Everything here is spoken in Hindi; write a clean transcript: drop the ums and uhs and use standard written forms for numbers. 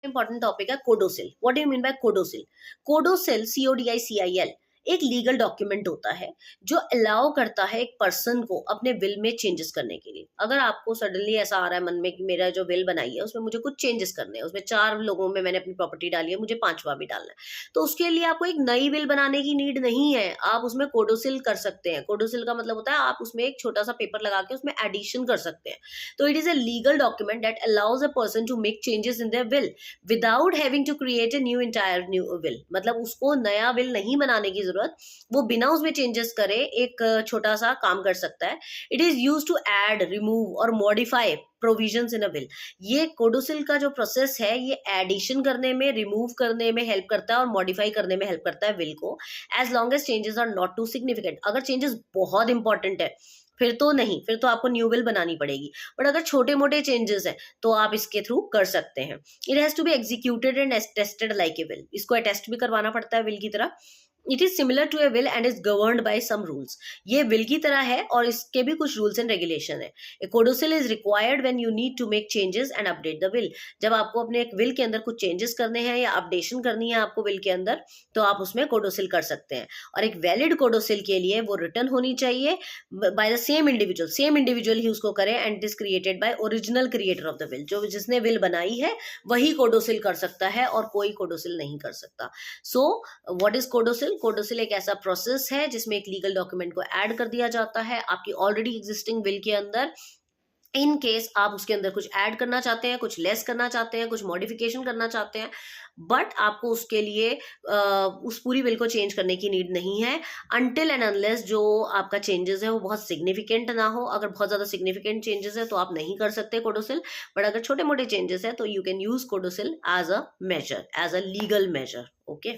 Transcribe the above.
इंपॉर्टेंट टॉपिक है codicil. What do you mean by codicil? Codicil, CODICIL, एक लीगल डॉक्यूमेंट होता है जो अलाउ करता है एक पर्सन को अपने विल में चेंजेस करने के लिए। अगर आपको सडनली ऐसा आ रहा है मन में कि मेरा जो विल बनाई है उसमें मुझे कुछ चेंजेस करने हैं, उसमें 4 लोगों में मैंने अपनी प्रॉपर्टी डाली है, मुझे 5वां भी डालना है, तो उसके लिए आपको एक नई विल बनाने की नीड नहीं है। आप उसमें कोडोसिल कर सकते हैं। कोडोसिल का मतलब होता है आप उसमें एक छोटा सा पेपर लगा के उसमें एडिशन कर सकते हैं। तो it is a legal document that allows a person to make changes in their will without having to create a new will. मतलब उसको नया विल नहीं बनाने की जरूरत, वो बिना उसमें चेंजेस करे एक छोटा सा काम कर सकता है। It is use to add, remove और modify provisions in a will. ये कोडोसिल का जो प्रोसेस है ये एडिशन करने में, रिमूव करने में हेल्प करता है और मॉडिफाई करने में हेल्प करता है विल को, as long as changes are not too significant. अगर चेंजेस बहुत इंपॉर्टेंट है फिर तो नहीं, फिर तो आपको न्यू विल बनानी पड़ेगी। बट अगर छोटे मोटे चेंजेस हैं तो आप इसके थ्रू कर सकते हैं। It has to be executed and tested like a will. इसको अटेस्ट भी करवाना पड़ता है विल की तरह। It is similar to a will and is governed by some rules. ये विल की तरह है और इसके भी कुछ रूल्स एंड रेगुलेशन है। A codicil is required when you need to make changes and update the will. जब आपको अपने एक विल के अंदर कुछ चेंजेस करने हैं या अपडेशन करनी है आपको विल के अंदर, तो आप उसमें कोडोसिल कर सकते हैं। और एक वैलिड कोडोसिल के लिए वो रिटर्न होनी चाहिए बाय द सेम इंडिविजुअल ही उसको करे, and it is created by original creator of the will. जो जिसने विल बनाई है वही कोडोसिल कर सकता है और कोई कोडोसिल नहीं कर सकता। So what is कोडोसिल? कोडोसिल एक ऐसा प्रोसेस है जिसमें एक लीगल डॉक्यूमेंट को ऐड कर दिया जाता है आपकी ऑलरेडी एग्जिस्टिंग विल के अंदर। इन केस आप उसके अंदर कुछ ऐड करना चाहते हैं, कुछ लेस करना चाहते हैं, कुछ मॉडिफिकेशन करना चाहते हैं, बट आपको उसके लिए उस पूरी विल को चेंज करने की नीड नहीं है, अनटिल एंड अनलेस जो आपका चेंजेस है वो बहुत सिग्निफिकेंट ना हो। अगर बहुत ज्यादा सिग्निफिकेंट चेंजेस है तो आप नहीं कर सकते कोडोसिल, बट अगर छोटे मोटे चेंजेस है तो you can use codicil as a measure, as a legal measure. Okay.